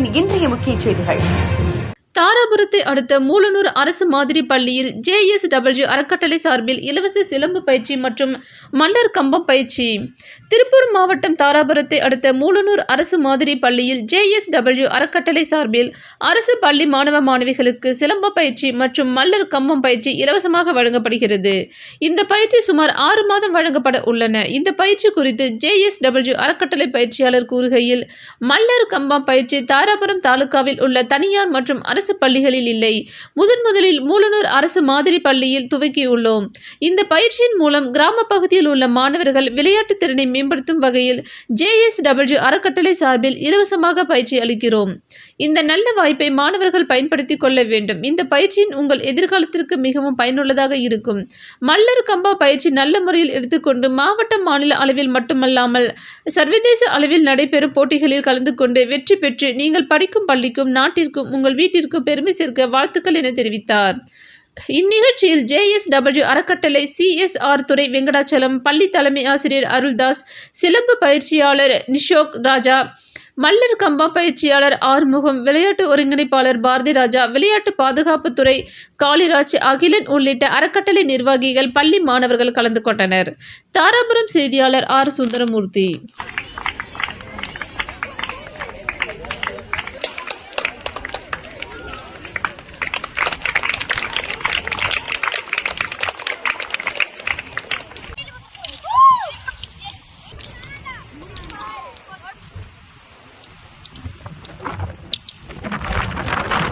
தாராபுரத்தின் இன்றைய முக்கிய செய்திகள். தாராபுரத்தை அடுத்த மூலனூர் அரசு மாதிரி பள்ளியில் JSW அறக்கட்டளை சார்பில் இலவச சிலம்பு பயிற்சி மற்றும் மல்லர் கம்பம் பயிற்சி. திருப்பூர் மாவட்டம் தாராபுரத்தை அடுத்த மூலனூர் அரசு மாதிரி பள்ளியில் JSW அறக்கட்டளை சார்பில் அரசு பள்ளி மாணவ மாணவிகளுக்கு சிலம்ப பயிற்சி மற்றும் மல்லர் கம்பம் பயிற்சி இலவசமாக வழங்கப்படுகிறது. இந்த பயிற்சி சுமார் 6 மாதம் வழங்கப்பட உள்ளன. இந்த பயிற்சி குறித்து JSW அறக்கட்டளை பயிற்சியாளர் கூறுகையில், மல்லர் கம்பம் பயிற்சி தாராபுரம் தாலுகாவில் உள்ள தனியார் மற்றும் அரசு பள்ளிகளில் இல்லை. முதலில் மூலனூர் அரசு மாதிரி பள்ளியில் துவக்கியுள்ளோம். இந்த பயிற்சியின் மூலம் கிராம பகுதியில் உள்ள மாணவர்கள் விளையாட்டு திறனை மேம்படுத்தும் வகையில் JSW அறக்கட்டளை சார்பில் இலவசமாக பயிற்சி அளிக்கிறோம். இந்த நல்ல வாய்ப்பை மாணவர்கள் பயன்படுத்திக் கொள்ள வேண்டும். இந்த பயிற்சியின் உங்கள் எதிர்காலத்திற்கு மிகவும் பயனுள்ளதாக இருக்கும். மல்லர் கம்பா பயிற்சி நல்ல முறையில் எடுத்துக்கொண்டு மாவட்ட மாநில அளவில் மட்டுமல்லாமல் சர்வதேச அளவில் நடைபெறும் போட்டிகளில் கலந்து கொண்டு வெற்றி பெற்று நீங்கள் படிக்கும் பள்ளிக்கும் நாட்டிற்கும் உங்கள் வீட்டிற்கும் பெருமை சேர்க்க வாழ்த்துக்கள் என தெரிவித்தார். இந்நிகழ்ச்சியில் JSW அறக்கட்டளை CSR துறை வெங்கடாச்சலம், பள்ளி தலைமை ஆசிரியர் அருள்தாஸ், சிலம்பு பயிற்சியாளர் நிஷோக் ராஜா, மல்லர் கம்பா பயிற்சியாளர் ஆறுமுகம், விளையாட்டு ஒருங்கிணைப்பாளர் பாரதி ராஜா, விளையாட்டு பாதுகாப்புத்துறை காளிராஜ், அகிலன் உள்ளிட்ட அறக்கட்டளை நிர்வாகிகள், பள்ளி மாணவர்கள் கலந்து கொண்டனர். தாராபுரம் செய்தியாளர் R. சுந்தரமூர்த்தி.